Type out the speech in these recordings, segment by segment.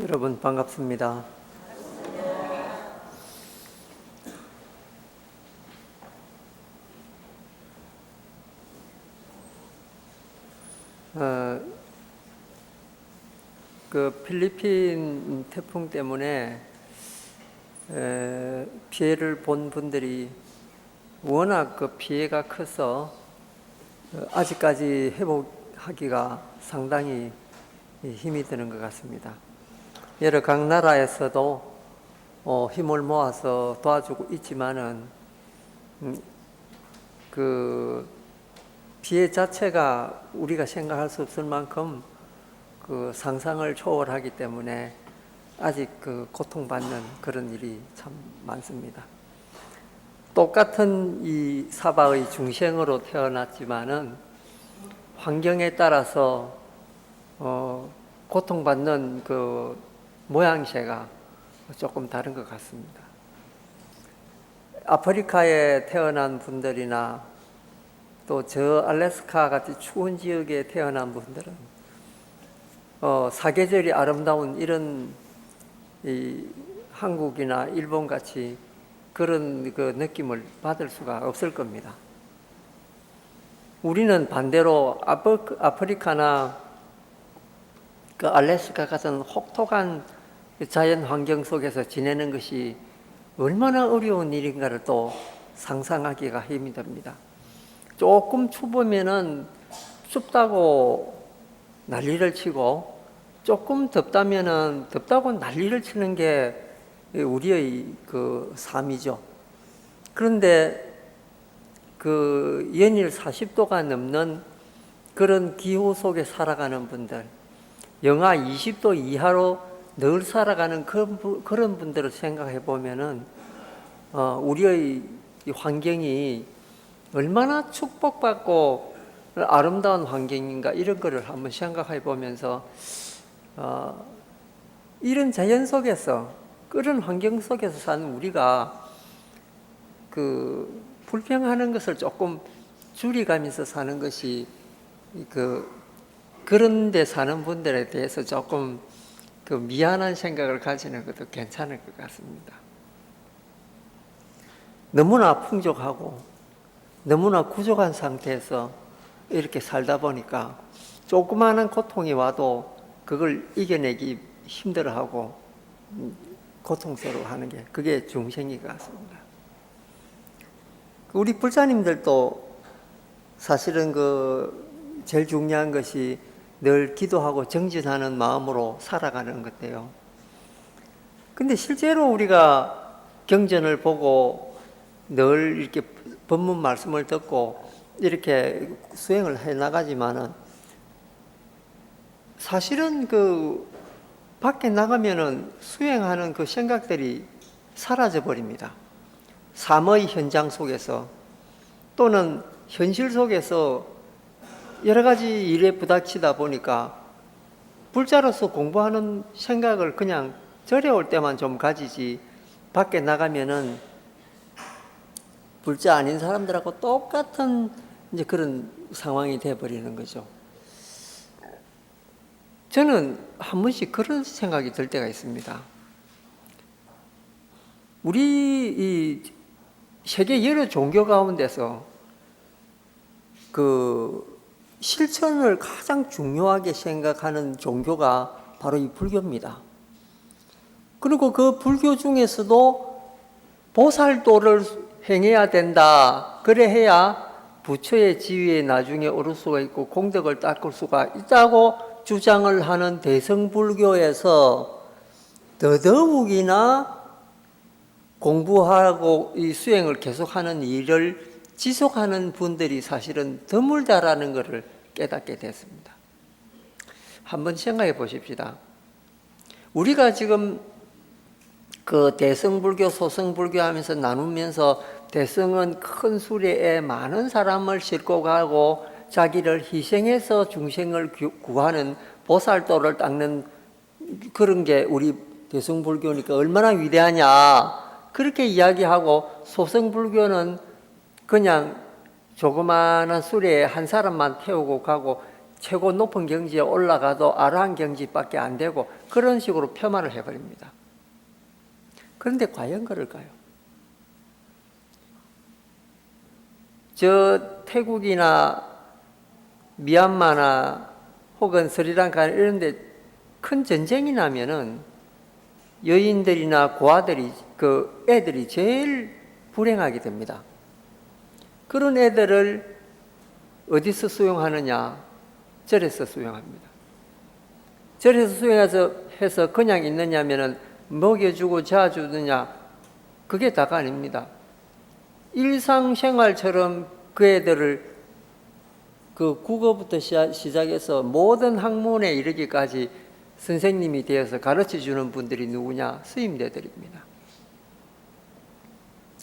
여러분 반갑습니다. 필리핀 태풍 때문에 피해를 본 분들이 워낙 피해가 커서 아직까지 회복하기가 상당히 힘이 드는 것 같습니다. 여러 각 나라에서도 힘을 모아서 도와주고 있지만은 그 피해 자체가 우리가 생각할 수 없을 만큼 상상을 초월하기 때문에 아직 고통받는 그런 일이 참 많습니다. 똑같은 이 사바의 중생으로 태어났지만은 환경에 따라서 고통받는 모양새가 조금 다른 것 같습니다. 아프리카에 태어난 분들이나 또 저 알래스카 같이 추운 지역에 태어난 분들은 사계절이 아름다운 이런 한국이나 일본 같이 그런 느낌을 받을 수가 없을 겁니다. 우리는 반대로 아프리카나 알래스카 같은 혹독한 자연 환경 속에서 지내는 것이 얼마나 어려운 일인가를 또 상상하기가 힘이 듭니다. 조금 추우면은 춥다고 난리를 치고 조금 덥다면은 덥다고 난리를 치는 게 우리의 삶이죠. 그런데 연일 40도가 넘는 그런 기후 속에 살아가는 분들, 영하 20도 이하로 늘 살아가는 그런 분들을 생각해 보면은 우리의 환경이 얼마나 축복받고 아름다운 환경인가 이런 거를 한번 생각해 보면서 이런 자연 속에서 그런 환경 속에서 사는 우리가 불평하는 것을 조금 줄이가면서 사는 것이 그런 데 사는 분들에 대해서 조금 미안한 생각을 가지는 것도 괜찮을 것 같습니다. 너무나 풍족하고 너무나 구족한 상태에서 이렇게 살다 보니까 조그마한 고통이 와도 그걸 이겨내기 힘들어하고 고통스러워하는 게 그게 중생인 것 같습니다. 우리 불자님들도 사실은 제일 중요한 것이 늘 기도하고 정진하는 마음으로 살아가는 건데요. 근데 실제로 우리가 경전을 보고 늘 이렇게 법문 말씀을 듣고 이렇게 수행을 해 나가지만은 사실은 밖에 나가면은 수행하는 생각들이 사라져 버립니다. 삶의 현장 속에서 또는 현실 속에서 여러 가지 일에 부닥치다 보니까 불자로서 공부하는 생각을 그냥 절에 올 때만 좀 가지지 밖에 나가면은 불자 아닌 사람들하고 똑같은 이제 그런 상황이 되어버리는 거죠. 저는 한 번씩 그런 생각이 들 때가 있습니다. 우리 이 세계 여러 종교 가운데서 실천을 가장 중요하게 생각하는 종교가 바로 이 불교입니다. 그리고 그 불교 중에서도 보살도를 행해야 된다. 그래 해야 부처의 지위에 나중에 오를 수가 있고 공덕을 닦을 수가 있다고 주장을 하는 대乘불교에서 더더욱이나 공부하고 이 수행을 계속하는 일을 지속하는 분들이 사실은 드물다라는 것을 깨닫게 됐습니다. 한번 생각해 보십시다. 우리가 지금 대乘불교, 소乘불교 하면서 나누면서 대乘은 큰 수레에 많은 사람을 싣고 가고 자기를 희생해서 중생을 구하는 보살도를 닦는 그런 게 우리 대乘불교니까 얼마나 위대하냐 그렇게 이야기하고, 소乘불교는 그냥 조그마한 수레에 한 사람만 태우고 가고 최고 높은 경지에 올라가도 아라한 경지밖에 안 되고 그런 식으로 폄하를 해버립니다. 그런데 과연 그럴까요? 저 태국이나 미얀마나 혹은 스리랑카 이런 데 큰 전쟁이 나면은 여인들이나 고아들이 그 애들이 제일 불행하게 됩니다. 그런 애들을 어디서 수용하느냐? 절에서 수용합니다. 절에서 수용해서 그냥 있느냐면은 먹여주고 자주느냐? 그게 다가 아닙니다. 일상생활처럼 그 애들을 그 국어부터 시작해서 모든 학문에 이르기까지 선생님이 되어서 가르쳐 주는 분들이 누구냐? 스님네들입니다.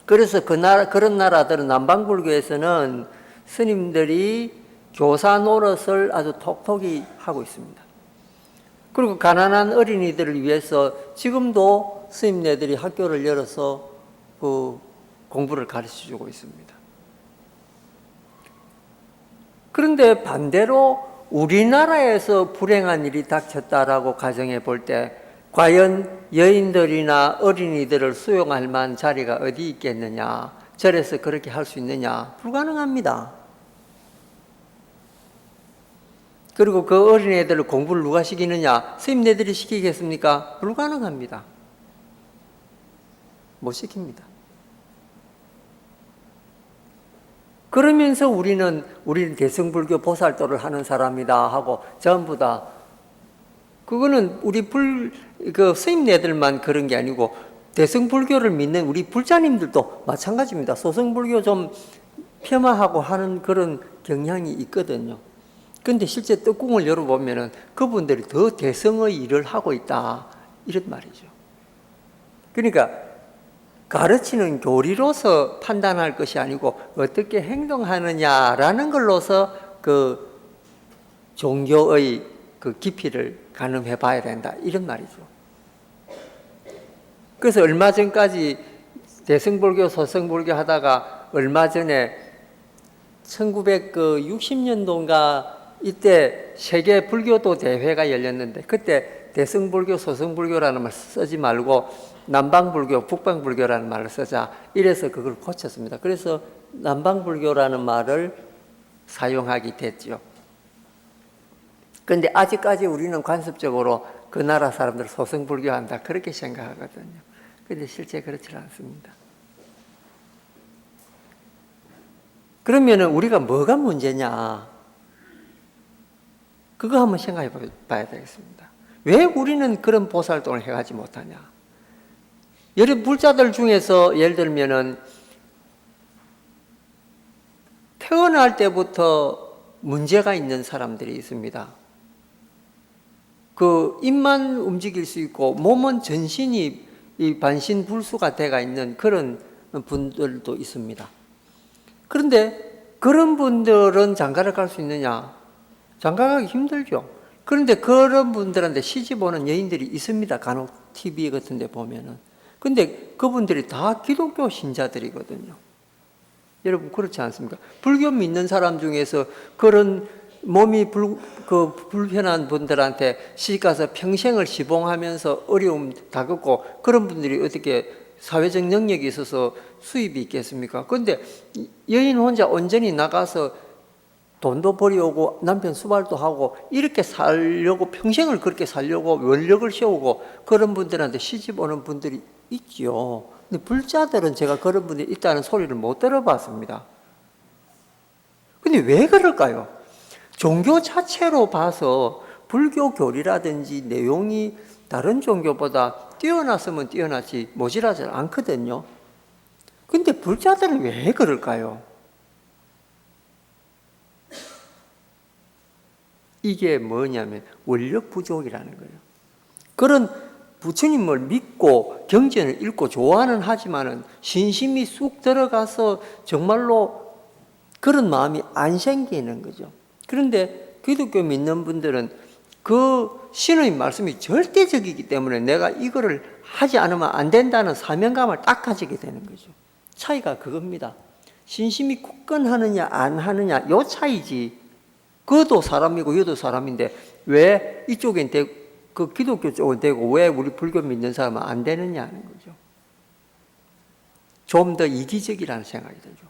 그래서 그런 나라들은 남방불교에서는 스님들이 교사 노릇을 아주 톡톡히 하고 있습니다. 그리고 가난한 어린이들을 위해서 지금도 스님네들이 학교를 열어서 그 공부를 가르쳐 주고 있습니다. 그런데 반대로 우리나라에서 불행한 일이 닥쳤다라고 가정해 볼 때 과연 여인들이나 어린이들을 수용할 만한 자리가 어디 있겠느냐? 절에서 그렇게 할 수 있느냐? 불가능합니다. 그리고 그 어린애들을 공부를 누가 시키느냐? 스님네들이 시키겠습니까? 불가능합니다. 못 시킵니다. 그러면서 우리는 대승불교 보살도를 하는 사람이다 하고 전부 다 그거는 우리 스님네들만 그런 게 아니고 대승불교를 믿는 우리 불자님들도 마찬가지입니다. 소승불교 좀 폄하하고 하는 그런 경향이 있거든요. 그런데 실제 떡궁을 열어보면은 그분들이 더 대승의 일을 하고 있다 이런 말이죠. 그러니까 가르치는 교리로서 판단할 것이 아니고 어떻게 행동하느냐라는 걸로서 그 종교의 그 깊이를 가늠해 봐야 된다 이런 말이죠. 그래서 얼마 전까지 대승불교, 소승불교 하다가 얼마 전에 1960년도인가 이때 세계 불교도 대회가 열렸는데 그때 대승불교, 소승불교라는 말 쓰지 말고 남방불교, 북방불교라는 말을 쓰자 이래서 그걸 고쳤습니다. 그래서 남방불교라는 말을 사용하게 됐죠. 그런데 아직까지 우리는 관습적으로 그 나라 사람들 소승불교한다 그렇게 생각하거든요. 그런데 실제 그렇지 않습니다. 그러면은 우리가 뭐가 문제냐? 그거 한번 생각해 봐야 되겠습니다. 왜 우리는 그런 보살동을 해가지 못하냐? 여러 불자들 중에서 예를 들면은 태어날 때부터 문제가 있는 사람들이 있습니다. 그 입만 움직일 수 있고 몸은 전신이 이 반신불수가 돼가 있는 그런 분들도 있습니다. 그런데 그런 분들은 장가를 갈 수 있느냐? 장가가기 힘들죠. 그런데 그런 분들한테 시집 오는 여인들이 있습니다. 간혹 TV 같은 데 보면은. 근데 그분들이 다 기독교 신자들이거든요. 여러분 그렇지 않습니까? 불교 믿는 사람 중에서 그런 몸이 불편한 분들한테 시집가서 평생을 시봉하면서 어려움 다 겪고 그런 분들이 어떻게 사회적 능력이 있어서 수입이 있겠습니까? 그런데 여인 혼자 온전히 나가서 돈도 벌이오고 남편 수발도 하고 이렇게 살려고 평생을 그렇게 살려고 원력을 세우고 그런 분들한테 시집 오는 분들이 있지요. 근데 불자들은 제가 그런 분들이 있다는 소리를 못 들어봤습니다. 근데 왜 그럴까요? 종교 자체로 봐서 불교 교리라든지 내용이 다른 종교보다 뛰어났으면 뛰어났지 모자라지 않거든요. 근데 불자들은 왜 그럴까요? 이게 뭐냐면 원력 부족이라는 거예요. 그런 부처님을 믿고 경전을 읽고 좋아는 하지만은 신심이 쑥 들어가서 정말로 그런 마음이 안 생기는 거죠. 그런데 기독교 믿는 분들은 그 신의 말씀이 절대적이기 때문에 내가 이거를 하지 않으면 안 된다는 사명감을 딱 가지게 되는 거죠. 차이가 그겁니다. 신심이 굳건하느냐 안 하느냐 요 차이지 그도 사람이고 얘도 사람인데 왜 이쪽엔 그 기독교 쪽은 되고 왜 우리 불교 믿는 사람은 안 되느냐는 거죠. 좀 더 이기적이라는 생각이 들죠.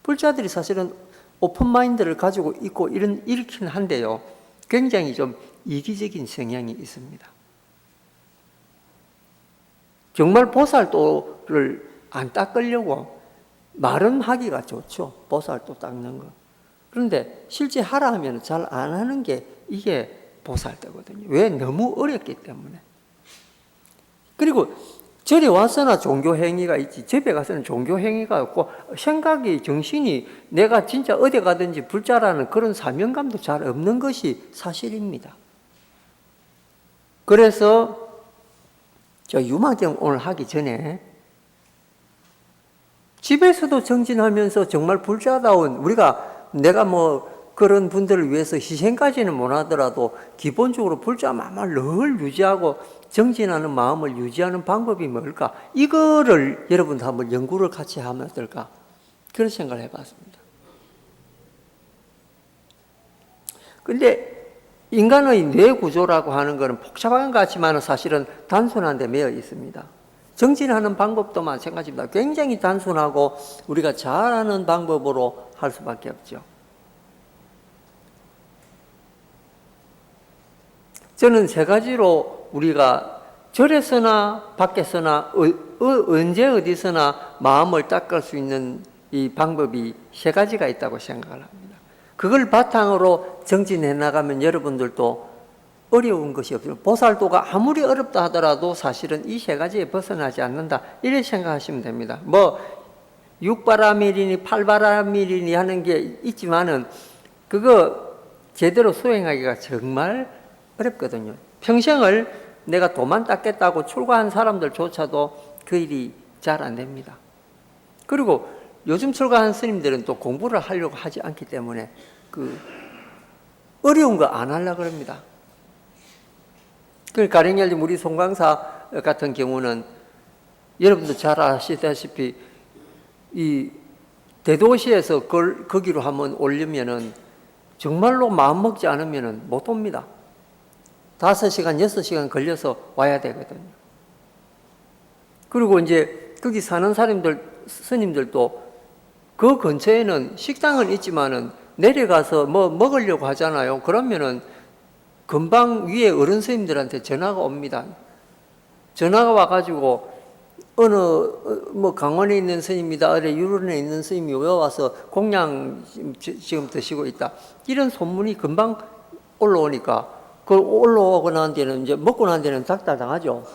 불자들이 사실은 오픈 마인드를 가지고 있고 이렇긴 한데요. 굉장히 좀 이기적인 성향이 있습니다. 정말 보살도를 안 닦으려고 말은 하기가 좋죠. 보살도 닦는 거. 그런데 실제 하라 하면 잘 안 하는 게 이게 보살도거든요. 왜? 너무 어렵기 때문에. 그리고 절에 와서나 종교 행위가 있지 집에 가서는 종교 행위가 없고 생각이 정신이 내가 진짜 어디 가든지 불자라는 그런 사명감도 잘 없는 것이 사실입니다. 그래서 저 유마경 오늘 하기 전에 집에서도 정진하면서 정말 불자다운 우리가 내가 뭐 그런 분들을 위해서 희생까지는 못하더라도 기본적으로 불자 마음을 늘 유지하고 정진하는 마음을 유지하는 방법이 뭘까? 이거를 여러분도 한번 연구를 같이 하면 어떨까? 그런 생각을 해봤습니다. 근데 인간의 뇌 구조라고 하는 것은 복잡한 것 같지만 사실은 단순한 데 매여 있습니다. 정진하는 방법도 마찬가지입니다. 굉장히 단순하고 우리가 잘하는 방법으로 할 수밖에 없죠. 저는 세 가지로 우리가 절에서나 밖에서나 언제 어디서나 마음을 닦을 수 있는 이 방법이 세 가지가 있다고 생각을 합니다. 그걸 바탕으로 정진해 나가면 여러분들도 어려운 것이 없어요. 보살도가 아무리 어렵다 하더라도 사실은 이 세 가지에 벗어나지 않는다. 이렇게 생각하시면 됩니다. 뭐 육바라밀이니 팔바라밀이니 하는 게 있지만은 그거 제대로 수행하기가 정말 어렵거든요. 평생을 내가 도만 닦겠다고 출가한 사람들조차도 그 일이 잘 안 됩니다. 그리고 요즘 출가한 스님들은 또 공부를 하려고 하지 않기 때문에 그 어려운 거 안 하려고 합니다. 그 가령 예를 들면 우리 송광사 같은 경우는 여러분도 잘 아시다시피 이 대도시에서 거기로 한번 오려면은 정말로 마음 먹지 않으면은 못 옵니다. 5시간, 6시간 걸려서 와야 되거든요. 그리고 이제 거기 사는 스님들도 그 근처에는 식당은 있지만은 내려가서 뭐 먹으려고 하잖아요. 그러면은 금방 위에 어른 스님들한테 전화가 옵니다. 전화가 와가지고 어느 뭐 강원에 있는 스님이다, 어디 유론에 있는 스님이 와서 공양 지금 드시고 있다. 이런 소문이 금방 올라오니까 그 올라오고 난 뒤에는 이제 먹고 난 뒤에는 닥달당하죠.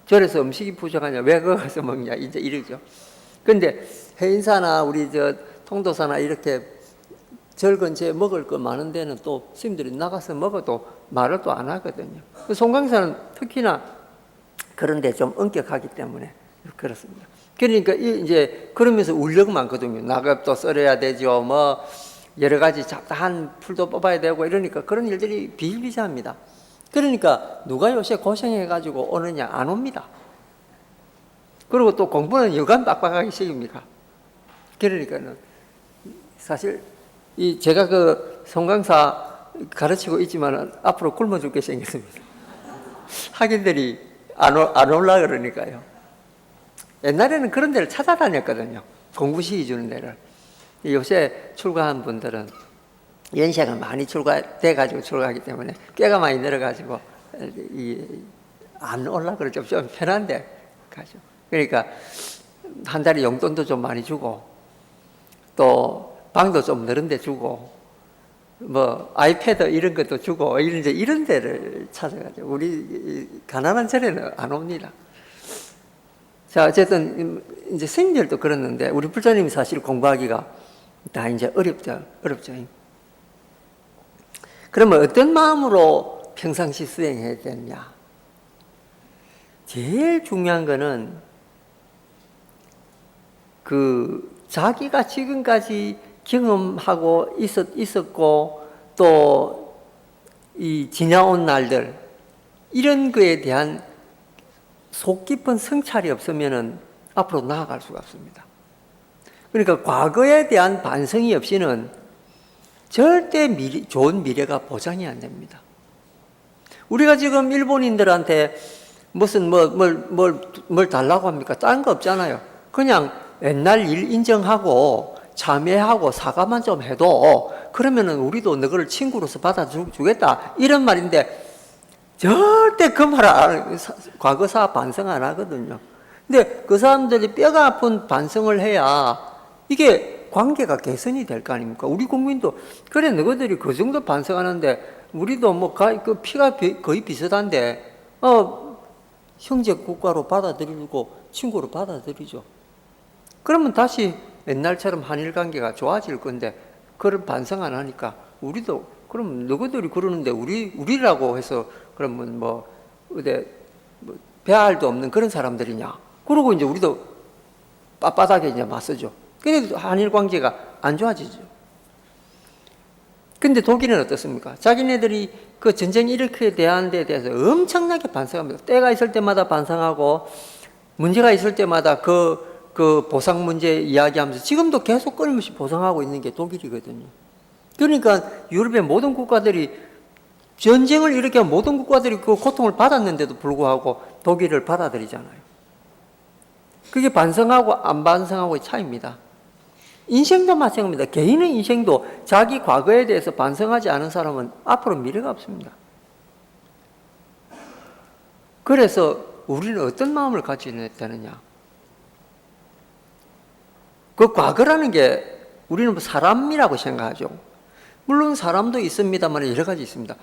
절에서 음식이 부족하냐, 왜 거기 가서 먹냐, 이제 이러죠. 그런데 해인사나 우리 저 통도사나 이렇게 절 근처에 먹을 거 많은 데는 또 스님들이 나가서 먹어도 말을 또 안 하거든요. 송강사는 특히나 그런데 좀 엄격하기 때문에 그렇습니다. 그러니까 이제 그러면서 울력 많거든요. 낙엽도 썰어야 되죠. 뭐 여러 가지 잡다한 풀도 뽑아야 되고 이러니까 그런 일들이 비일비재합니다. 그러니까 누가 요새 고생해가지고 오느냐? 안 옵니다. 그리고 또 공부는 여간 빡빡하기 시작입니까? 그러니까는 사실 제가 그 송강사 가르치고 있지만 앞으로 굶어 죽게 생겼습니다. 학인들이 안 올라 그러니까요. 옛날에는 그런 데를 찾아다녔거든요. 공부 시켜주는 데를. 요새 출가한 분들은 연세가 많이 출가돼가지고 출가하기 때문에 꾀가 많이 늘어가지고 안 올라 그러죠. 좀 편한데 가죠. 그러니까 한 달에 용돈도 좀 많이 주고 또 방도 좀 넓은 데 주고 뭐 아이패드 이런 것도 주고 이런 데를 찾아가죠. 우리 가난한 절에는 안 옵니다. 자, 어쨌든 이제 스님들도 그랬는데 우리 불자님이 사실 공부하기가 다 이제 어렵죠. 그러면 어떤 마음으로 평상시 수행해야 되느냐? 제일 중요한 거는 그 자기가 지금까지 경험하고 있었고 또 이 지나온 날들 이런 거에 대한 속 깊은 성찰이 없으면은 앞으로 나아갈 수가 없습니다. 그러니까 과거에 대한 반성이 없이는 절대 좋은 미래가 보장이 안 됩니다. 우리가 지금 일본인들한테 무슨 뭘 달라고 합니까? 다른 거 없잖아요. 그냥 옛날 일 인정하고 참여하고 사과만 좀 해도 그러면은 우리도 너를 친구로서 받아주겠다 이런 말인데 절대 그 말 과거사 반성 안 하거든요. 근데 그 사람들이 뼈가 아픈 반성을 해야 이게 관계가 개선이 될 거 아닙니까? 우리 국민도 그래 너희들이 그 정도 반성하는데 우리도 그 피가 거의 비슷한데 형제 국가로 받아들이고 친구로 받아들이죠. 그러면 다시 옛날처럼 한일 관계가 좋아질 건데 그런 반성 안 하니까 우리도 그럼 너희들이 그러는데 우리라고 해서 그러면 배알도 없는 그런 사람들이냐? 그러고 이제 우리도 빳빳하게 이제 맞서죠. 근데 한일 관계가 안 좋아지죠. 근데 독일은 어떻습니까? 자기네들이 그 전쟁 일으키게 대한 데 대해서 엄청나게 반성합니다. 때가 있을 때마다 반성하고 문제가 있을 때마다 그 보상 문제 이야기하면서 지금도 계속 끊임없이 보상하고 있는 게 독일이거든요. 그러니까 유럽의 모든 국가들이 전쟁을 일으켜 모든 국가들이 그 고통을 받았는데도 불구하고 독일을 받아들이잖아요. 그게 반성하고 안 반성하고의 차이입니다. 인생도 마찬가지입니다. 개인의 인생도 자기 과거에 대해서 반성하지 않은 사람은 앞으로 미래가 없습니다. 그래서 우리는 어떤 마음을 가지야 되느냐? 그 과거라는 게 우리는 사람이라고 생각하죠. 물론 사람도 있습니다만 여러 가지 있습니다.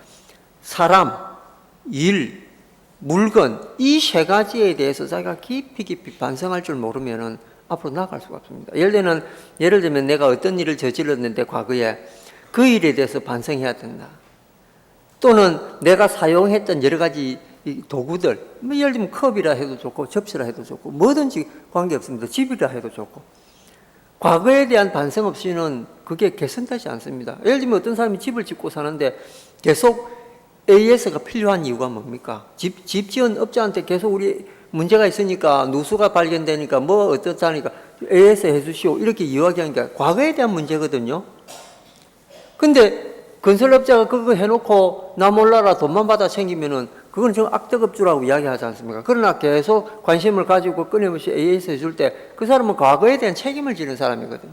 사람, 일, 물건 이 세 가지에 대해서 자기가 깊이 반성할 줄 모르면은 앞으로 나아갈 수가 없습니다. 예를 들면 내가 어떤 일을 저질렀는데 과거에 그 일에 대해서 반성해야 된다. 또는 내가 사용했던 여러 가지 도구들, 예를 들면 컵이라 해도 좋고 접시라 해도 좋고 뭐든지 관계없습니다. 집이라 해도 좋고 과거에 대한 반성 없이는 그게 개선되지 않습니다. 예를 들면 어떤 사람이 집을 짓고 사는데 계속 AS가 필요한 이유가 뭡니까? 집 지은 업자한테 계속 우리 문제가 있으니까 누수가 발견되니까 어떻다니까 AS 해주시오 이렇게 이야기하는 게 과거에 대한 문제거든요. 근데 건설업자가 그거 해놓고 나 몰라라 돈만 받아 챙기면은 그건 좀 악덕업주라고 이야기하지 않습니까? 그러나 계속 관심을 가지고 끊임없이 AS 해줄 때 그 사람은 과거에 대한 책임을 지는 사람이거든요.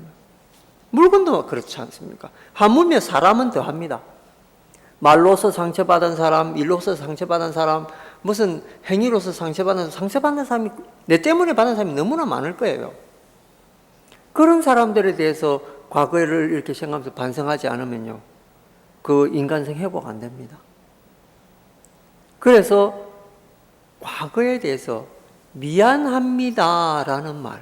물건도 그렇지 않습니까? 하물며 사람은 더합니다. 말로서 상처받은 사람, 일로서 상처받은 사람, 무슨 행위로서 상처받는 사람이 내 때문에 받은 사람이 너무나 많을 거예요. 그런 사람들에 대해서 과거를 이렇게 생각하면서 반성하지 않으면요, 그 인간성 회복 안 됩니다. 그래서 과거에 대해서 미안합니다라는 말,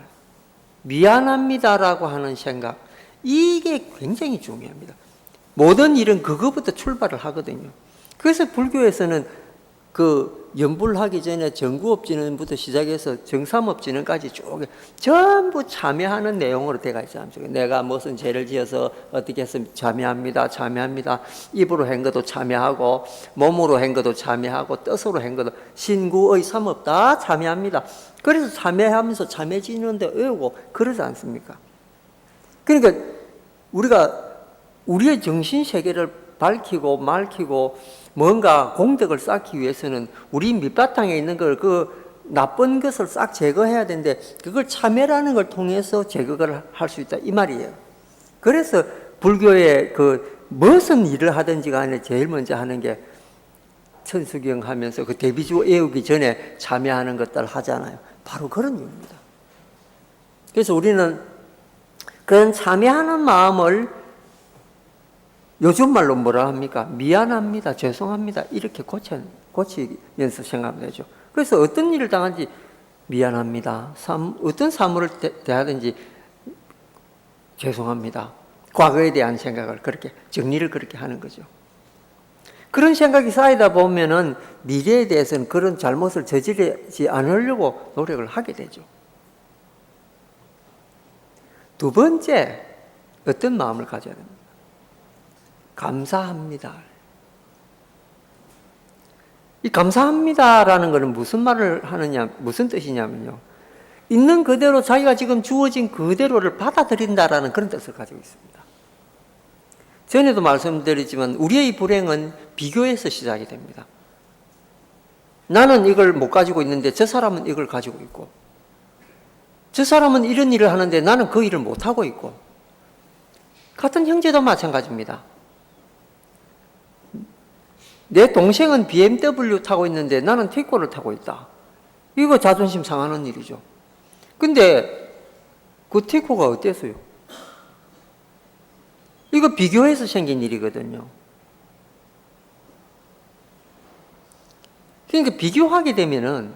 미안합니다라고 하는 생각, 이게 굉장히 중요합니다. 모든 일은 그거부터 출발을 하거든요. 그래서 불교에서는 그 연불하기 전에 정구업진언부터 시작해서 정삼업진언까지 쭉 전부 참여하는 내용으로 되어 있지 않습니까? 내가 무슨 죄를 지어서 어떻게 했으면 참여합니다. 입으로 한 것도 참여하고 몸으로 한 것도 참여하고 뜻으로 한 것도 신구의 삼업 다 참여합니다. 그래서 참여하면서 참여진언도 외우고 그러지 않습니까? 그러니까 우리가 우리의 정신세계를 밝히고 맑히고 뭔가 공덕을 쌓기 위해서는 우리 밑바탕에 있는 걸 나쁜 것을 싹 제거해야 되는데 그걸 참여라는 걸 통해서 제거를 할 수 있다 이 말이에요. 그래서 불교의 무슨 일을 하든지 간에 제일 먼저 하는 게 천수경 하면서 그 대비주 애우기 전에 참여하는 것들 하잖아요. 바로 그런 이유입니다. 그래서 우리는 그런 참여하는 마음을 요즘 말로 뭐라 합니까? 미안합니다, 죄송합니다 이렇게 고치면서 생각하면 되죠. 그래서 어떤 일을 당한지 미안합니다, 어떤 사물을 대하든지 죄송합니다, 과거에 대한 생각을 그렇게 정리를 그렇게 하는 거죠. 그런 생각이 쌓이다 보면은 미래에 대해서는 그런 잘못을 저지르지 않으려고 노력을 하게 되죠. 두 번째, 어떤 마음을 가져야 됩니까? 감사합니다. 이 감사합니다라는 것은 무슨 말을 하느냐, 무슨 뜻이냐면요, 있는 그대로 자기가 지금 주어진 그대로를 받아들인다라는 그런 뜻을 가지고 있습니다. 전에도 말씀드렸지만 우리의 불행은 비교에서 시작이 됩니다. 나는 이걸 못 가지고 있는데 저 사람은 이걸 가지고 있고, 저 사람은 이런 일을 하는데 나는 그 일을 못 하고 있고, 같은 형제도 마찬가지입니다. 내 동생은 BMW 타고 있는데 나는 티코를 타고 있다. 이거 자존심 상하는 일이죠. 근데 그 티코가 어땠어요? 이거 비교해서 생긴 일이거든요. 그러니까 비교하게 되면은,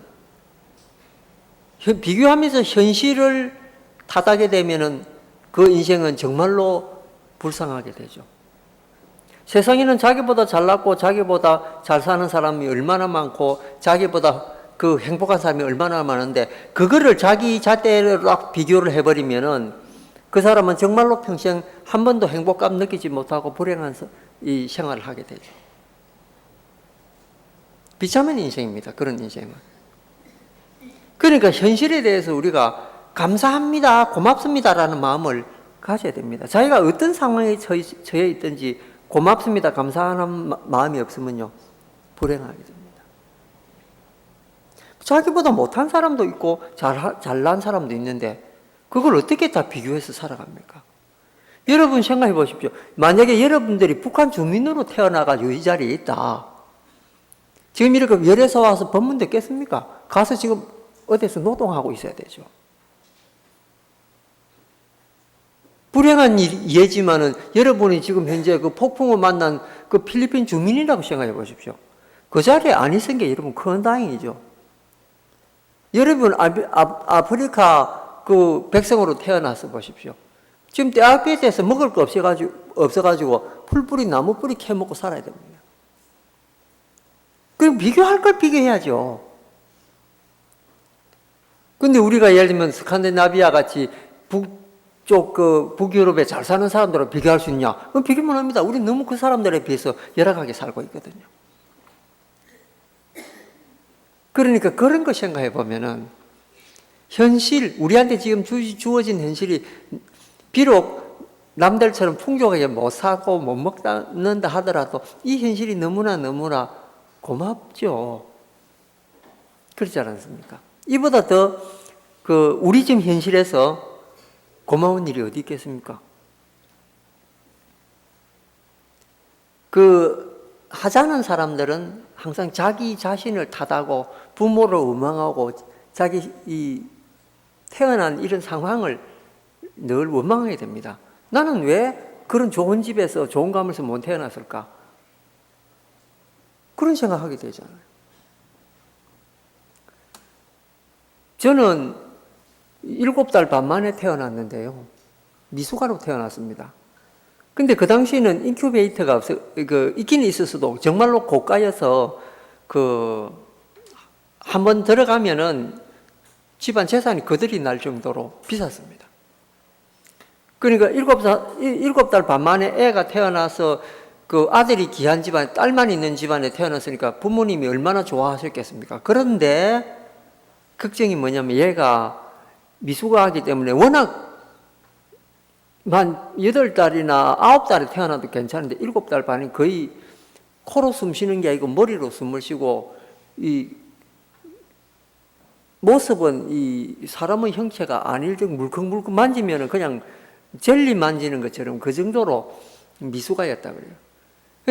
비교하면서 현실을 탓하게 되면은 그 인생은 정말로 불쌍하게 되죠. 세상에는 자기보다 잘났고 자기보다 잘 사는 사람이 얼마나 많고 자기보다 그 행복한 사람이 얼마나 많은데, 그거를 자기 잣대로 막 비교를 해버리면은 그 사람은 정말로 평생 한 번도 행복감 느끼지 못하고 불행한 이 생활을 하게 되죠. 비참한 인생입니다. 그런 인생은. 그러니까 현실에 대해서 우리가 감사합니다, 고맙습니다라는 마음을 가져야 됩니다. 자기가 어떤 상황에 처해 있든지 고맙습니다, 감사하는 마음이 없으면요, 불행하게 됩니다. 자기보다 못한 사람도 있고 잘난 사람도 있는데 그걸 어떻게 다 비교해서 살아갑니까? 여러분 생각해 보십시오. 만약에 여러분들이 북한 주민으로 태어나가지고 이 자리에 있다. 지금 이렇게 열에서 와서 법문 듣겠습니까? 가서 지금 어디서 노동하고 있어야 되죠. 불행한 예지만은 여러분이 지금 현재 그 폭풍을 만난 그 필리핀 주민이라고 생각해 보십시오. 그 자리에 안 있은 게 여러분 큰 다행이죠. 여러분 아프리카 그 백성으로 태어나서 보십시오. 지금 대학교에서 먹을 거 없어가지고 풀뿌리 나무뿌리 캐먹고 살아야 됩니다. 그럼 비교할 걸 비교해야죠. 근데 우리가 예를 들면 스칸디나비아 같이 북유럽에 잘 사는 사람들하고 비교할 수 있냐? 그럼 비교만 합니다. 우리는 너무 그 사람들에 비해서 열악하게 살고 있거든요. 그러니까 그런 거 생각해 보면은 현실, 우리한테 지금 주어진 현실이 비록 남들처럼 풍족하게 못 사고 못 먹는다 하더라도 이 현실이 너무나 고맙죠. 그렇지 않습니까? 이보다 더 우리 지금 현실에서 고마운 일이 어디 있겠습니까? 하자는 사람들은 항상 자기 자신을 탓하고 부모를 원망하고 자기 태어난 이런 상황을 늘 원망하게 됩니다. 나는 왜 그런 좋은 집에서 좋은 가문에서 못 태어났을까? 그런 생각하게 되잖아요. 저는 7달 반 만에 태어났는데요. 미숙아로 태어났습니다. 근데 그 당시에는 인큐베이터가 있긴 있었어도 정말로 고가여서 한번 들어가면은 집안 재산이 거들이 날 정도로 비쌌습니다. 그러니까 7달 반 만에 애가 태어나서 아들이 귀한 집안에, 딸만 있는 집안에 태어났으니까 부모님이 얼마나 좋아하셨겠습니까? 그런데 걱정이 뭐냐면 얘가 미숙아하기 때문에 워낙 만 8달이나 9달에 태어나도 괜찮은데 7달 반이 거의 코로 숨 쉬는 게 아니고 머리로 숨을 쉬고, 이 모습은 이 사람의 형체가 아닐 정도 물컹물컹 만지면은 그냥 젤리 만지는 것처럼 그 정도로 미숙아였다 그래요.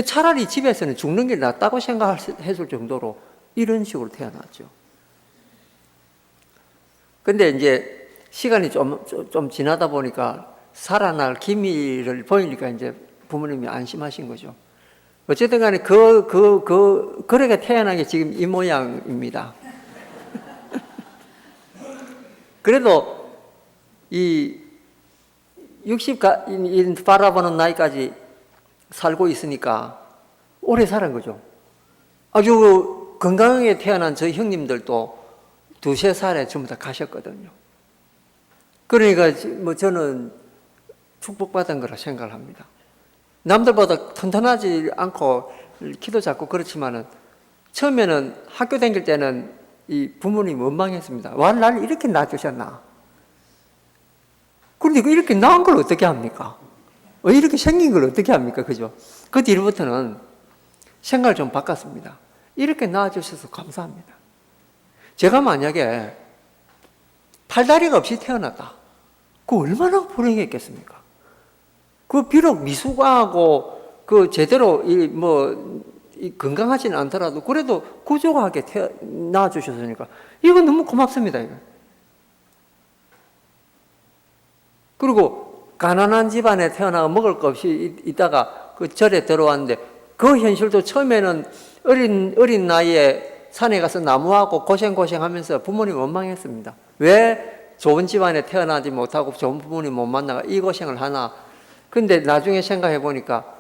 차라리 집에서는 죽는 게 낫다고 생각했을 정도로 이런 식으로 태어났죠. 근데 이제 시간이 좀 지나다 보니까 살아날 기미를 보이니까 이제 부모님이 안심하신 거죠. 어쨌든 간에 그렇게 태어난 게 지금 이 모양입니다. 그래도 이 60 바라보는 나이까지 살고 있으니까 오래 살은 거죠. 아주 건강하게 태어난 저희 형님들도 2-3살에 전부 다 가셨거든요. 그러니까 저는 축복받은 거라 생각을 합니다. 남들보다 튼튼하지 않고 키도 작고 그렇지만은 처음에는 학교 다닐 때는 이 부모님 원망했습니다. 와, 나를 이렇게 낳아주셨나? 그런데 이렇게 낳은 걸 어떻게 합니까? 이렇게 생긴 걸 어떻게 합니까? 그죠? 그 뒤로부터는 생각을 좀 바꿨습니다. 이렇게 낳아주셔서 감사합니다. 제가 만약에 팔다리가 없이 태어났다. 그 얼마나 불행했겠습니까? 그 비록 미숙하고 그 제대로 건강하지는 않더라도 그래도 구조하게 낳아주셨으니까 이건 너무 고맙습니다. 이거. 그리고 가난한 집안에 태어나 먹을 것 없이 있다가 그 절에 들어왔는데 그 현실도 처음에는 어린 나이에 산에 가서 나무하고 고생하면서 부모님 원망했습니다. 왜 좋은 집안에 태어나지 못하고 좋은 부모님 못 만나가 이 고생을 하나. 근데 나중에 생각해 보니까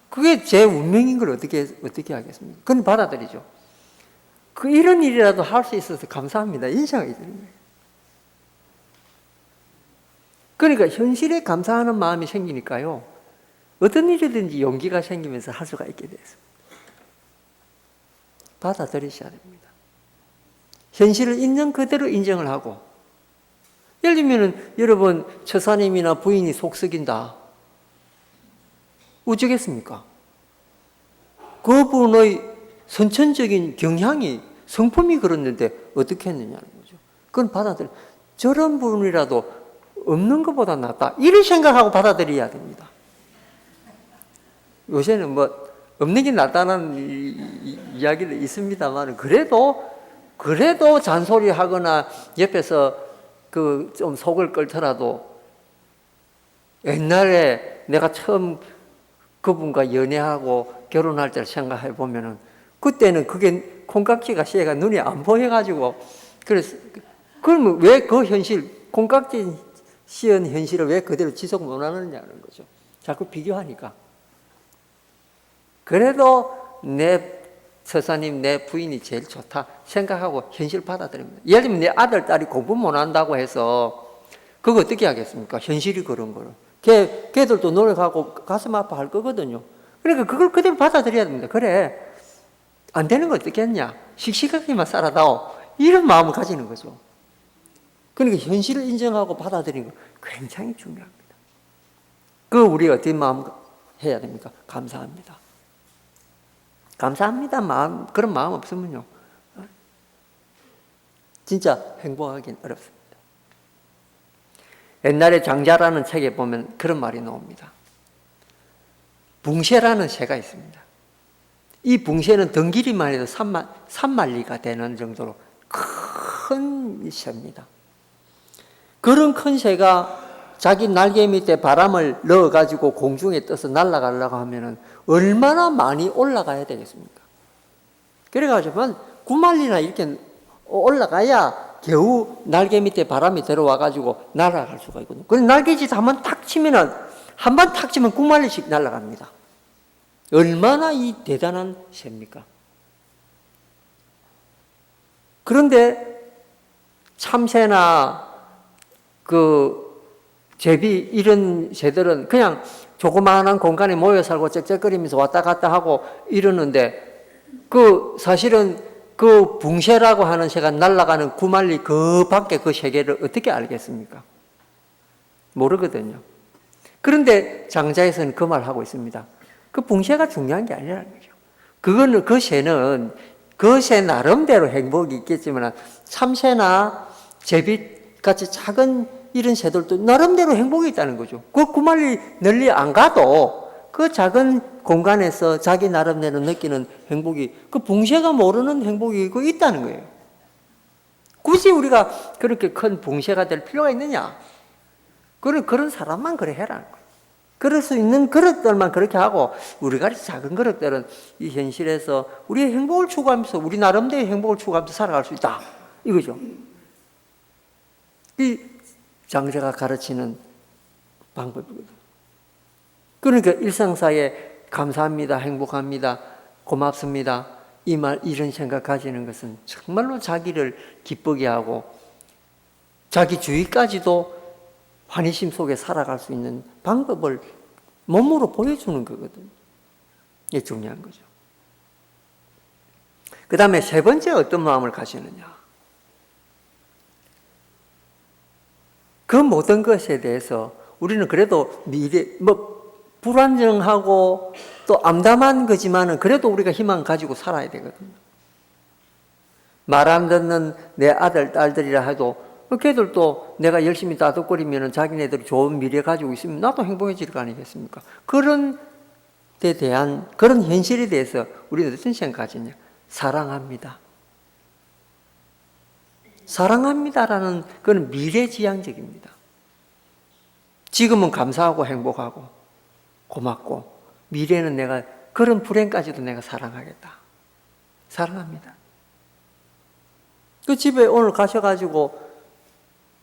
그게 제 운명인 걸 어떻게 하겠습니까? 그건 받아들이죠. 이런 일이라도 할 수 있어서 감사합니다. 이 생각이 드는 거예요. 그러니까 현실에 감사하는 마음이 생기니까요. 어떤 일이든지 용기가 생기면서 할 수가 있게 됐습니다. 받아들이셔야 됩니다. 현실을 있는 그대로 인정을 하고, 예를 들면 여러분 처사님이나 부인이 속 썩인다. 어쩌겠습니까? 그분의 선천적인 경향이 성품이 그랬는데 어떻게 했느냐는 거죠. 그건 받아들여. 저런 분이라도 없는 것보다 낫다. 이런 생각하고 받아들여야 됩니다. 요새는 없는 게 낫다는 이야기도 있습니다만, 그래도 잔소리 하거나 옆에서 좀 속을 끓더라도 옛날에 내가 처음 그분과 연애하고 결혼할 때를 생각해 보면은 그때는 그게 콩깍지가 씨가 눈에 안 보여가지고 그러면 왜 그 현실 콩깍지 씌은 현실을 왜 그대로 지속 못 하느냐는 거죠. 자꾸 비교하니까. 그래도 내 처사님, 내 부인이 제일 좋다 생각하고 현실 받아들입니다. 예를 들면 내 아들, 딸이 공부 못한다고 해서 그거 어떻게 하겠습니까? 현실이 그런 거를. 걔들도 노력하고 가슴 아파할 거거든요. 그러니까 그걸 그대로 받아들여야 됩니다. 그래, 안 되는 거 어떻게 했냐? 씩씩하게만 살아다오. 이런 마음을 가지는 거죠. 그러니까 현실을 인정하고 받아들이는 거 굉장히 중요합니다. 우리가 어떻게 마음 해야 됩니까? 감사합니다. 감사합니다. 그런 마음 없으면요. 진짜 행복하긴 어렵습니다. 옛날에 장자라는 책에 보면 그런 말이 나옵니다. 붕새라는 새가 있습니다. 이 붕새는 덩길이만 해도 3만리가 되는 정도로 큰 새입니다. 그런 큰 새가 자기 날개 밑에 바람을 넣어가지고 공중에 떠서 날아가려고 하면은 얼마나 많이 올라가야 되겠습니까? 그래가지고 9만리나 이렇게 올라가야 겨우 날개 밑에 바람이 들어와가지고 날아갈 수가 있거든요. 그래서 날개짓 한번 탁 치면은, 한 번 탁 치면 9만리씩 날아갑니다. 얼마나 이 대단한 새입니까? 그런데 참새나 제비 이런 새들은 그냥 조그마한 공간에 모여 살고 짹짹거리면서 왔다 갔다 하고 이러는데 사실은 붕새라고 하는 새가 날아가는 9만리 그 밖에 그 세계를 어떻게 알겠습니까? 모르거든요. 그런데 장자에서는 그 말을 하고 있습니다. 붕새가 중요한 게 아니라는 거죠. 그 새는 그 새 나름대로 행복이 있겠지만 참새나 제비 같이 작은 이런 새들도 나름대로 행복이 있다는 거죠. 9만리 널리 안 가도 그 작은 공간에서 자기 나름대로 느끼는 행복이 붕새가 모르는 행복이 있다는 거예요. 굳이 우리가 그렇게 큰 붕새가 될 필요가 있느냐? 그런 사람만 그래 해라는 거예요. 그럴 수 있는 그릇들만 그렇게 하고 우리가 작은 그릇들은 이 현실에서 우리의 행복을 추구하면서 우리 나름대로의 행복을 추구하면서 살아갈 수 있다. 이거죠. 이 장자가 가르치는 방법이거든요. 그러니까 일상사에 감사합니다, 행복합니다, 고맙습니다 이런 생각 가지는 것은 정말로 자기를 기쁘게 하고 자기 주위까지도 환희심 속에 살아갈 수 있는 방법을 몸으로 보여주는 거거든요. 이게 중요한 거죠. 그 다음에 세 번째 어떤 마음을 가지느냐. 그 모든 것에 대해서 우리는 그래도 불안정하고 또 암담한 거지만은 그래도 우리가 희망 가지고 살아야 되거든요. 말 안 듣는 내 아들, 딸들이라 해도 걔들도 내가 열심히 따뜻거리면 자기네들이 좋은 미래 가지고 있으면 나도 행복해질 거 아니겠습니까? 그런 데 대한 그런 현실에 대해서 우리는 어떤 생각하느냐? 사랑합니다. 사랑합니다라는 그건 미래지향적입니다. 지금은 감사하고 행복하고 고맙고 미래는 내가 그런 불행까지도 내가 사랑하겠다. 사랑합니다. 그 집에 오늘 가셔가지고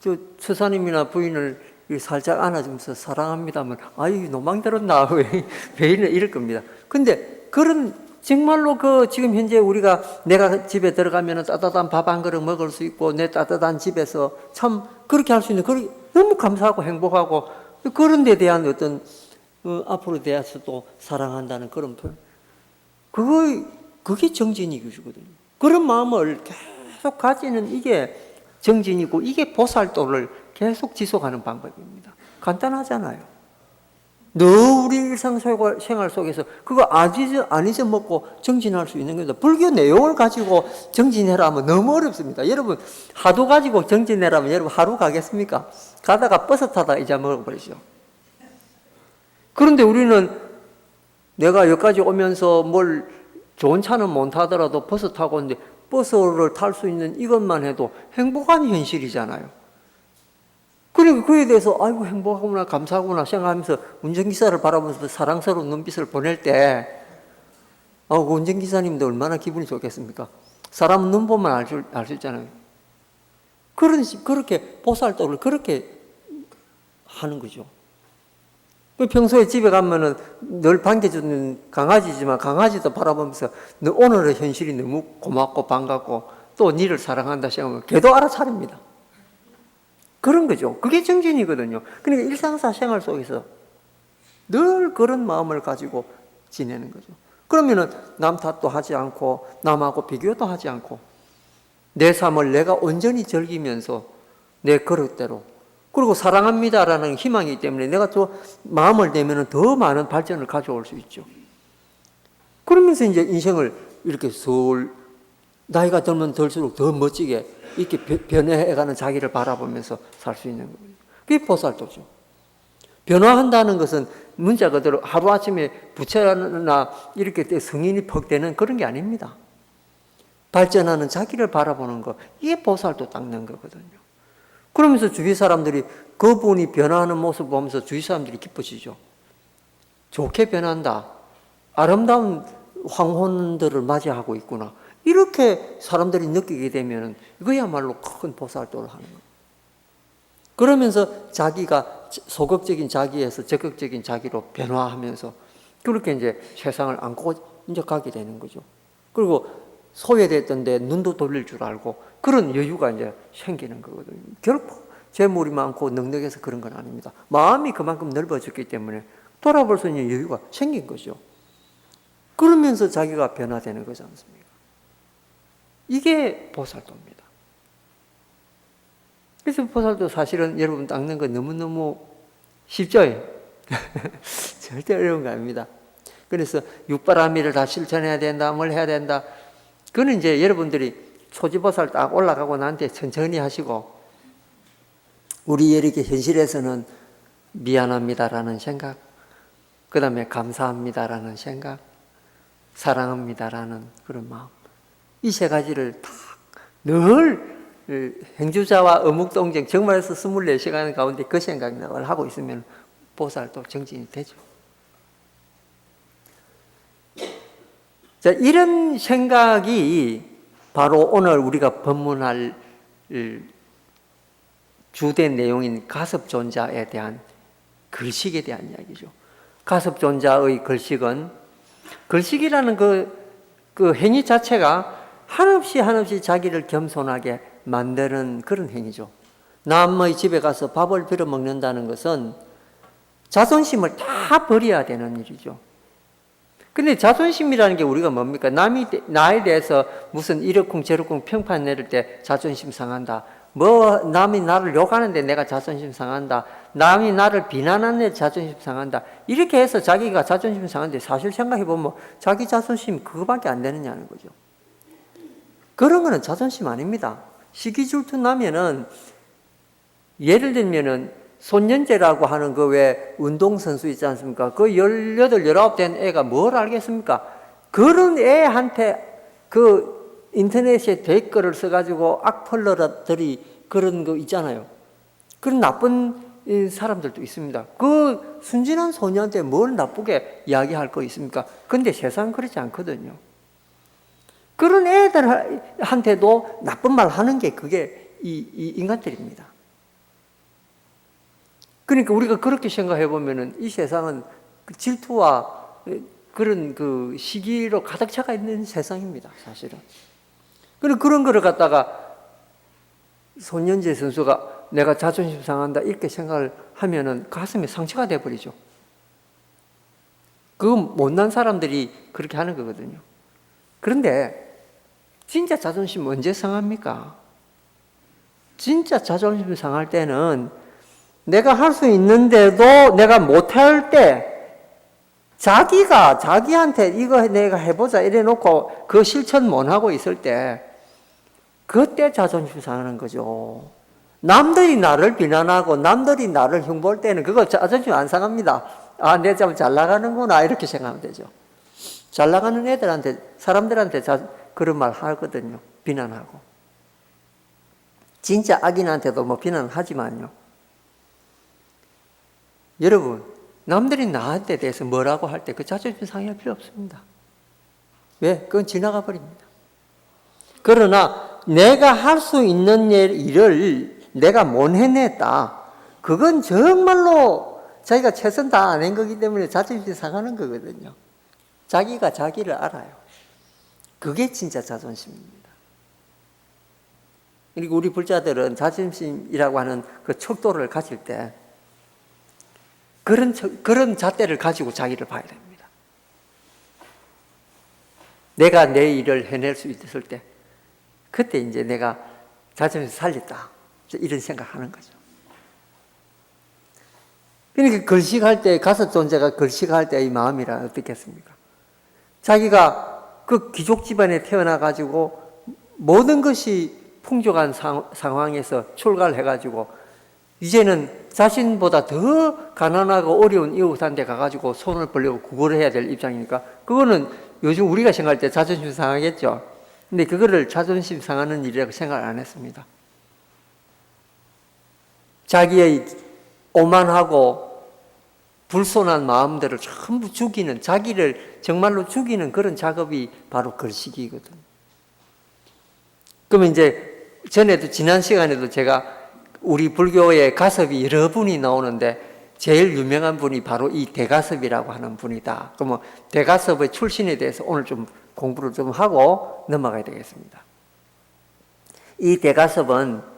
저 처사님이나 부인을 살짝 안아주면서 사랑합니다 하면 아이 노망 들었나 왜 이래 이럴 겁니다. 근데 그런 정말로 그 지금 현재 우리가 내가 집에 들어가면 따뜻한 밥 한 그릇 먹을 수 있고 내 따뜻한 집에서 참 그렇게 할 수 있는 그렇게 너무 감사하고 행복하고 그런 데 대한 어떤 앞으로 대해서도 사랑한다는 그런 표현. 그게 정진이거든요. 그런 마음을 계속 가지는 이게 정진이고 이게 보살도를 계속 지속하는 방법입니다. 간단하잖아요. 너 우리 일상생활 속에서 그거 안 잊어먹고 정진할 수 있는 겁니다. 불교 내용을 가지고 정진해라 하면 너무 어렵습니다. 여러분 하도 가지고 정진해라 하면 여러분 하루 가겠습니까? 가다가 버스 타다가 잊어먹어버리죠. 그런데 우리는 내가 여기까지 오면서 뭘 좋은 차는 못 타더라도 버스 타고 오는데 버스를 탈 수 있는 이것만 해도 행복한 현실이잖아요. 그리고 그에 대해서 아이고 행복하구나 감사하구나 생각하면서 운전기사를 바라보면서 사랑스러운 눈빛을 보낼 때 그 운전기사님도 얼마나 기분이 좋겠습니까? 사람은 눈 보면 알 수 있잖아요. 그렇게 보살도를 그렇게 하는 거죠. 평소에 집에 가면은 늘 반겨주는 강아지지만 강아지도 바라보면서 너 오늘의 현실이 너무 고맙고 반갑고 또 니를 사랑한다 생각하면 걔도 알아차립니다. 그런 거죠. 그게 정진이거든요. 그러니까 일상사 생활 속에서 늘 그런 마음을 가지고 지내는 거죠. 그러면은 남 탓도 하지 않고 남하고 비교도 하지 않고 내 삶을 내가 온전히 즐기면서 내 그릇대로 그리고 사랑합니다라는 희망이기 때문에 내가 또 마음을 내면은 더 많은 발전을 가져올 수 있죠. 그러면서 이제 인생을 이렇게 나이가 들면 들수록 더 멋지게 이렇게 변해가는 자기를 바라보면서 살 수 있는 거예요. 그게 보살도죠. 변화한다는 것은 문자 그대로 하루아침에 부처나 이렇게 성인이 퍽 되는 그런 게 아닙니다. 발전하는 자기를 바라보는 거, 이게 보살도 닦는 거거든요. 그러면서 주위 사람들이 그분이 변화하는 모습 보면서 주위 사람들이 기뻐지죠. 좋게 변한다. 아름다운 황혼들을 맞이하고 있구나. 이렇게 사람들이 느끼게 되면 이거야말로 큰 보살도를 하는 거예요. 그러면서 자기가 소극적인 자기에서 적극적인 자기로 변화하면서 그렇게 이제 세상을 안고 이제 가게 되는 거죠. 그리고 소외됐던 데 눈도 돌릴 줄 알고 그런 여유가 이제 생기는 거거든요. 결코 재물이 많고 넉넉해서 그런 건 아닙니다. 마음이 그만큼 넓어졌기 때문에 돌아볼 수 있는 여유가 생긴 거죠. 그러면서 자기가 변화되는 거지 않습니까? 이게 보살도입니다. 그래서 보살도 사실은 여러분 닦는 거 너무너무 쉽죠? 절대 어려운 거 아닙니다. 그래서 육바라밀을 다 실천해야 된다, 뭘 해야 된다. 그거는 이제 여러분들이 초지보살 딱 올라가고 나한테 천천히 하시고 우리 이렇게 현실에서는 미안합니다라는 생각, 그 다음에 감사합니다라는 생각, 사랑합니다라는 그런 마음, 이 세 가지를 다 늘 행주자와 어묵동정 정말에서 24시간 가운데 그 생각을 하고 있으면 보살도 정진이 되죠. 자, 이런 생각이 바로 오늘 우리가 법문할 주된 내용인 가섭존자에 대한 글식에 대한 이야기죠. 가섭존자의 글식이라는 그 행위 자체가 한없이 자기를 겸손하게 만드는 그런 행위죠. 남의 집에 가서 밥을 빌어 먹는다는 것은 자존심을 다 버려야 되는 일이죠. 근데 자존심이라는 게 우리가 뭡니까? 나에 대해서 무슨 이러쿵 저러쿵 평판 내릴 때 자존심 상한다. 남이 나를 욕하는데 내가 자존심 상한다. 남이 나를 비난하는 자존심 상한다. 이렇게 해서 자기가 자존심 상한데 사실 생각해보면 자기 자존심 그거밖에 안 되느냐는 거죠. 그런 거는 자존심 아닙니다. 시기 질투 나면은 예를 들면은 손년제라고 하는 그 왜 운동선수 있지 않습니까? 그 18, 19 된 애가 뭘 알겠습니까? 그런 애한테 그 인터넷에 댓글을 써가지고 악플러들이 그런 거 있잖아요. 그런 나쁜 사람들도 있습니다. 그 순진한 소녀한테 뭘 나쁘게 이야기할 거 있습니까? 근데 세상은 그렇지 않거든요. 그런 애들한테도 나쁜 말 하는 게 그게 이 인간들입니다. 그러니까 우리가 그렇게 생각해 보면은 이 세상은 질투와 그런 그 시기로 가득 차가 있는 세상입니다, 사실은. 그런 거를 갖다가 손현재 선수가 내가 자존심 상한다 이렇게 생각을 하면은 가슴에 상처가 돼버리죠. 그건 못난 사람들이 그렇게 하는 거거든요. 그런데 진짜 자존심 언제 상합니까? 진짜 자존심 상할 때는 내가 할 수 있는데도 내가 못할 때 자기가 자기한테 이거 내가 해보자 이래 놓고 그 실천 못하고 있을 때 그때 자존심 상하는 거죠. 남들이 나를 비난하고 남들이 나를 흉보할 때는 그거 자존심 안 상합니다. 아, 내가 좀 잘 나가는구나 이렇게 생각하면 되죠. 잘 나가는 애들한테 사람들한테 그런 말 하거든요. 비난하고. 진짜 악인한테도 뭐 비난하지만요. 여러분, 남들이 나한테 대해서 뭐라고 할 때 그 자존심 상할 필요 없습니다. 왜? 그건 지나가 버립니다. 그러나 내가 할 수 있는 일을 내가 못 해냈다. 그건 정말로 자기가 최선 다 안 한 거기 때문에 자존심이 상하는 거거든요. 자기가 자기를 알아요. 그게 진짜 자존심입니다. 그리고 우리 불자들은 자존심이라고 하는 그 척도를 가질 때 그런 잣대를 가지고 자기를 봐야 됩니다. 내가 내 일을 해낼 수 있을 때 그때 이제 내가 자존심 살렸다. 이런 생각하는 거죠. 그러니까 걸식할 때, 가섭 존재가 걸식할 때의 마음이라 어떻겠습니까? 자기가 그 귀족 집안에 태어나가지고 모든 것이 풍족한 상황에서 출가를 해가지고 이제는 자신보다 더 가난하고 어려운 이웃한테 가가지고 손을 벌리고 구걸을 해야 될 입장이니까 그거는 요즘 우리가 생각할 때 자존심 상하겠죠. 근데 그거를 자존심 상하는 일이라고 생각을 안 했습니다. 자기의 오만하고 불손한 마음들을 전부 죽이는, 자기를 정말로 죽이는 그런 작업이 바로 걸식이거든요. 그러면 이제 전에도 지난 시간에도 제가 우리 불교의 가섭이 여러 분이 나오는데 제일 유명한 분이 바로 이 대가섭이라고 하는 분이다. 그러면 대가섭의 출신에 대해서 오늘 좀 공부를 좀 하고 넘어가야 되겠습니다. 이 대가섭은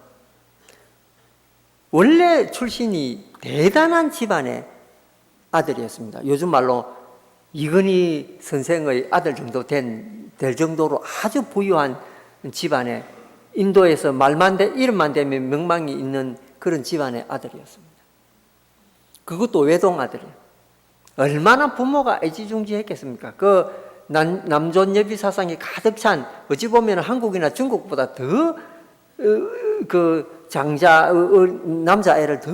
원래 출신이 대단한 집안의 아들이었습니다. 요즘 말로 이건희 선생의 아들 정도 될 정도로 아주 부유한 집안의 인도에서 이름만 대면 명망이 있는 그런 집안의 아들이었습니다. 그것도 외동 아들이에요. 얼마나 부모가 애지중지했겠습니까? 그 남존여비 사상이 가득 찬 어찌 보면 한국이나 중국보다 더 그 남자애를 더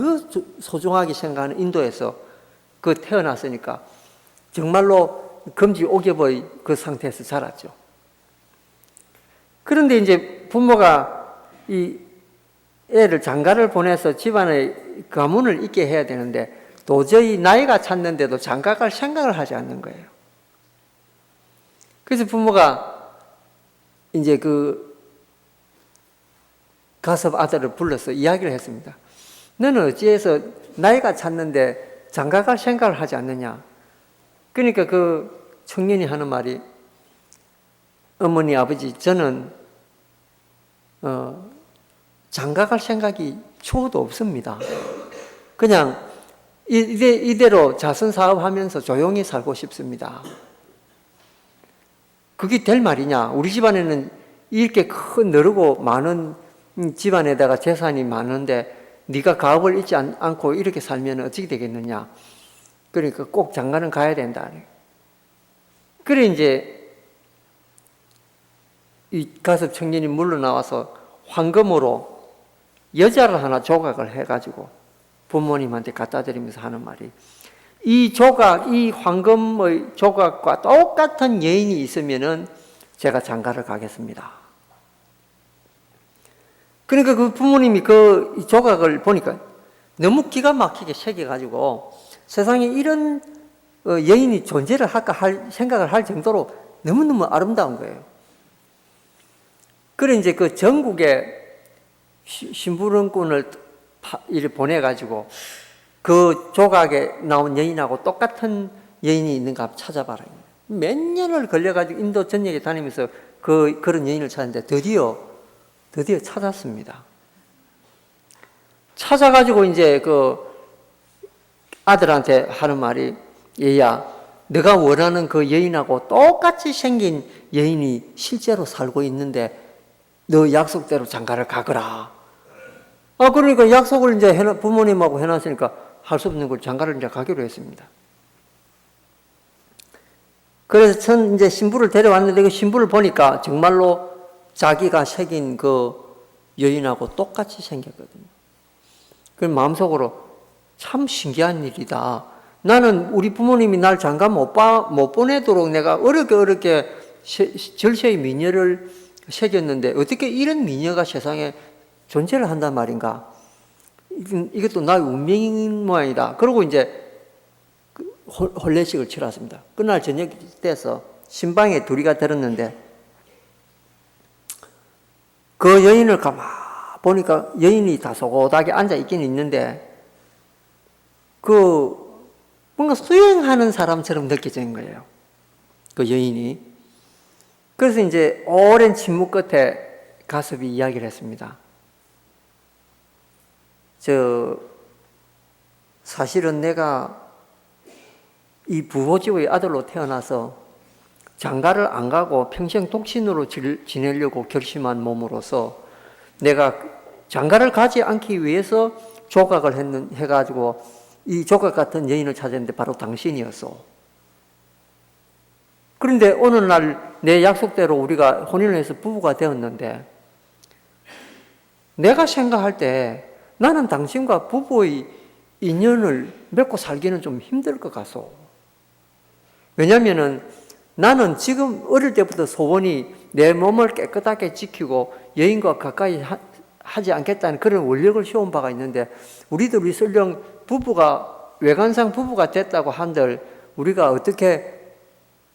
소중하게 생각하는 인도에서 그 태어났으니까 정말로 금지 옥엽의 그 상태에서 자랐죠. 그런데 이제 부모가 이 애를 장가를 보내서 집안의 가문을 잇게 해야 되는데 도저히 나이가 찼는데도 장가 갈 생각을 하지 않는 거예요. 그래서 부모가 이제 그 가섭 아들을 불러서 이야기를 했습니다. 너는 어찌해서 나이가 찼는데 장가 갈 생각을 하지 않느냐. 그러니까 그 청년이 하는 말이 어머니 아버지 저는 장가 갈 생각이 초도 없습니다. 그냥 이대로 자선 사업하면서 조용히 살고 싶습니다. 그게 될 말이냐? 우리 집안에는 이렇게 큰 너르고 많은 집안에다가 재산이 많은데 네가 가업을 잊지 않고 이렇게 살면 어떻게 되겠느냐. 그러니까 꼭 장가는 가야 된다. 그래 이제 이 가섭 청년이 물러나와서 황금으로 여자를 하나 조각을 해가지고 부모님한테 갖다 드리면서 하는 말이, 이 조각, 이 황금의 조각과 똑같은 여인이 있으면은 제가 장가를 가겠습니다. 그러니까 그 부모님이 그 조각을 보니까 너무 기가 막히게 새겨가지고 세상에 이런 여인이 존재를 할까 생각을 할 정도로 너무너무 아름다운 거예요. 그래 이제 그 전국에 심부름꾼을 보내가지고 그 조각에 나온 여인하고 똑같은 여인이 있는가 찾아봐라. 몇 년을 걸려가지고 인도 전역에 다니면서 그런 여인을 찾았는데 드디어 찾았습니다. 찾아가지고 이제 그 아들한테 하는 말이, 얘야, 네가 원하는 그 여인하고 똑같이 생긴 여인이 실제로 살고 있는데 너 약속대로 장가를 가거라. 그러니까 약속을 이제 부모님하고 해놨으니까 할 수 없는 걸 장가를 이제 가기로 했습니다. 그래서 전 이제 신부를 데려왔는데 그 신부를 보니까 정말로 자기가 새긴 그 여인하고 똑같이 생겼거든요. 그 마음속으로 참 신기한 일이다. 나는 우리 부모님이 날 장가 못 보내도록 내가 어렵게 절세의 미녀를 새겼는데 어떻게 이런 미녀가 세상에 존재를 한단 말인가? 이것도 나의 운명인 모양이다. 그러고 이제 혼례식을 치렀습니다. 그날 저녁 때서 신방에 둘이가 들었는데 그 여인을 가만 보니까 여인이 다소곳하게 앉아 있긴 있는데 뭔가 수행하는 사람처럼 느껴지는 거예요. 그 여인이. 그래서 이제 오랜 침묵 끝에 가섭이 이야기를 했습니다. 사실은 내가 이 부호집의 아들로 태어나서 장가를 안 가고 평생 독신으로 지내려고 결심한 몸으로서 내가 장가를 가지 않기 위해서 조각을 해가지고 이 조각 같은 여인을 찾았는데 바로 당신이었어. 그런데 어느 날 내 약속대로 우리가 혼인을 해서 부부가 되었는데 내가 생각할 때 나는 당신과 부부의 인연을 맺고 살기는 좀 힘들 것 같소. 왜냐하면은 나는 지금 어릴 때부터 소원이 내 몸을 깨끗하게 지키고 여인과 가까이 하지 않겠다는 그런 원력을 세운 바가 있는데 우리들이 설령 외관상 부부가 됐다고 한들 우리가 어떻게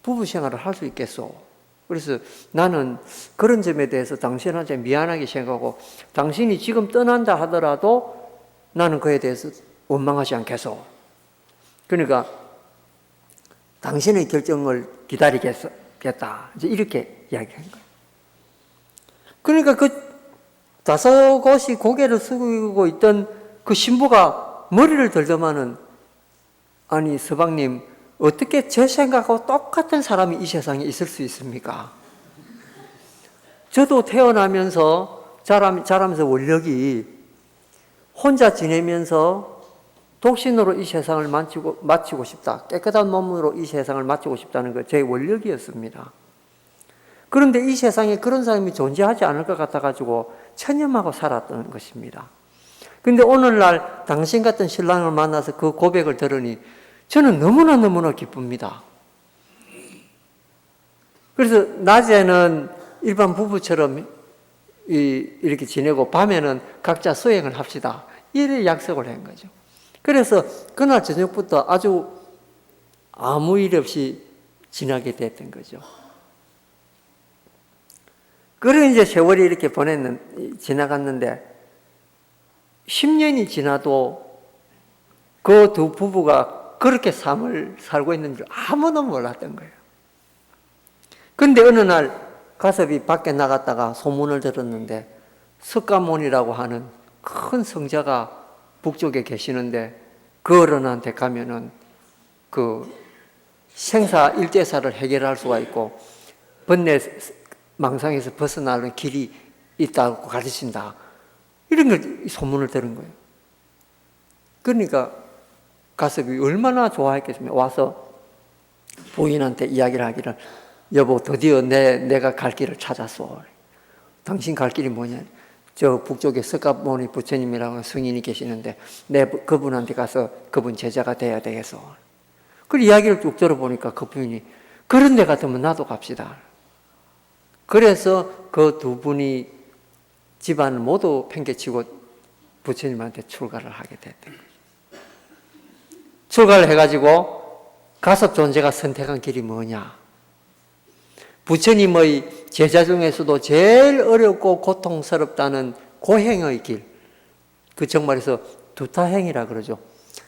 부부 생활을 할 수 있겠소? 그래서 나는 그런 점에 대해서 당신한테 미안하게 생각하고 당신이 지금 떠난다 하더라도 나는 그에 대해서 원망하지 않겠소. 그러니까 당신의 결정을 기다리겠다. 이제 이렇게 이야기한 거예요. 그러니까 그 다소곳이 고개를 숙이고 있던 그 신부가 머리를 들더만은 아니 서방님 어떻게 제 생각하고 똑같은 사람이 이 세상에 있을 수 있습니까? 저도 태어나면서 자라면서 원력이 혼자 지내면서 독신으로 이 세상을 마치고 싶다. 깨끗한 몸으로 이 세상을 마치고 싶다는 거 제 원력이었습니다. 그런데 이 세상에 그런 사람이 존재하지 않을 것 같아가지고 체념하고 살았던 것입니다. 그런데 오늘날 당신 같은 신랑을 만나서 그 고백을 들으니 저는 너무나 기쁩니다. 그래서 낮에는 일반 부부처럼 이렇게 지내고 밤에는 각자 수행을 합시다. 이래 약속을 한 거죠. 그래서 그날 저녁부터 아주 아무 일 없이 지나게 됐던 거죠. 그래 이제 세월이 이렇게 지나갔는데 10년이 지나도 그 두 부부가 그렇게 삶을 살고 있는 줄 아무도 몰랐던 거예요. 그런데 어느 날 가섭이 밖에 나갔다가 소문을 들었는데 석가모니라고 하는 큰 성자가 북쪽에 계시는데 그 어른한테 가면은 그 생사 일대사를 해결할 수가 있고 번뇌 망상에서 벗어나는 길이 있다고 가르친다. 이런 걸 소문을 들은 거예요. 그러니까 가섭이 얼마나 좋아했겠습니까? 와서 부인한테 이야기를 하기를, 여보 드디어 내가 갈 길을 찾았어. 당신 갈 길이 뭐냐? 저 북쪽에 석가모니 부처님이라고 스님이 계시는데 그분한테 가서 그분 제자가 돼야 되겠어. 그 이야기를 쭉 들어보니까 그 부인이, 그런 데 같으면 나도 갑시다. 그래서 그 두 분이 집안을 모두 팽개치고 부처님한테 출가를 하게 됐던 거죠. 출가를 해가지고 가섭 존재가 선택한 길이 뭐냐? 부처님의 제자 중에서도 제일 어렵고 고통스럽다는 고행의 길, 그 정말에서 두타행이라 그러죠.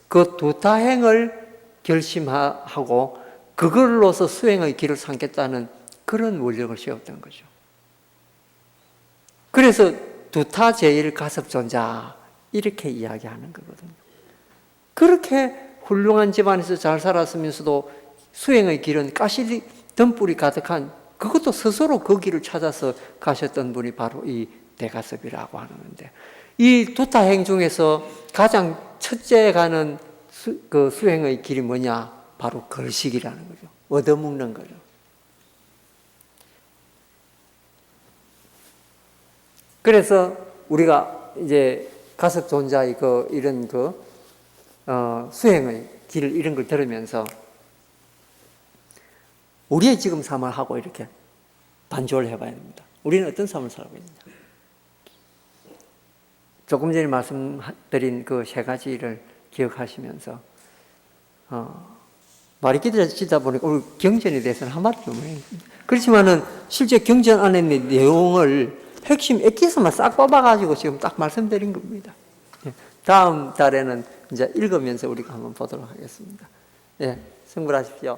그 두타행을 결심하고 그걸로서 수행의 길을 삼겠다는 그런 원력을 세웠던 거죠. 그래서 두타제일 가섭존자 이렇게 이야기하는 거거든요. 그렇게 훌륭한 집안에서 잘 살았으면서도 수행의 길은 가시 덤불이 가득한, 그것도 스스로 그 길을 찾아서 가셨던 분이 바로 이 대가섭이라고 하는데, 이 두타행 중에서 가장 첫째 가는 그 수행의 길이 뭐냐? 바로 걸식이라는 거죠. 얻어먹는 거죠. 그래서 우리가 이제 가섭존자의 이런 수행의 길 이런 걸 들으면서 우리의 지금 삶을 하고 이렇게 반조를 해봐야 됩니다. 우리는 어떤 삶을 살고 있느냐? 조금 전에 말씀드린 그 세 가지를 기억하시면서 말이 길어지다 보니까 우리 경전에 대해서는 한마디 좀 해요. 그렇지만은 실제 경전 안에 있는 내용을 핵심 액기스만 싹 뽑아가지고 지금 딱 말씀드린 겁니다. 다음 달에는 이제 읽으면서 우리가 한번 보도록 하겠습니다. 예, 승부하십시오.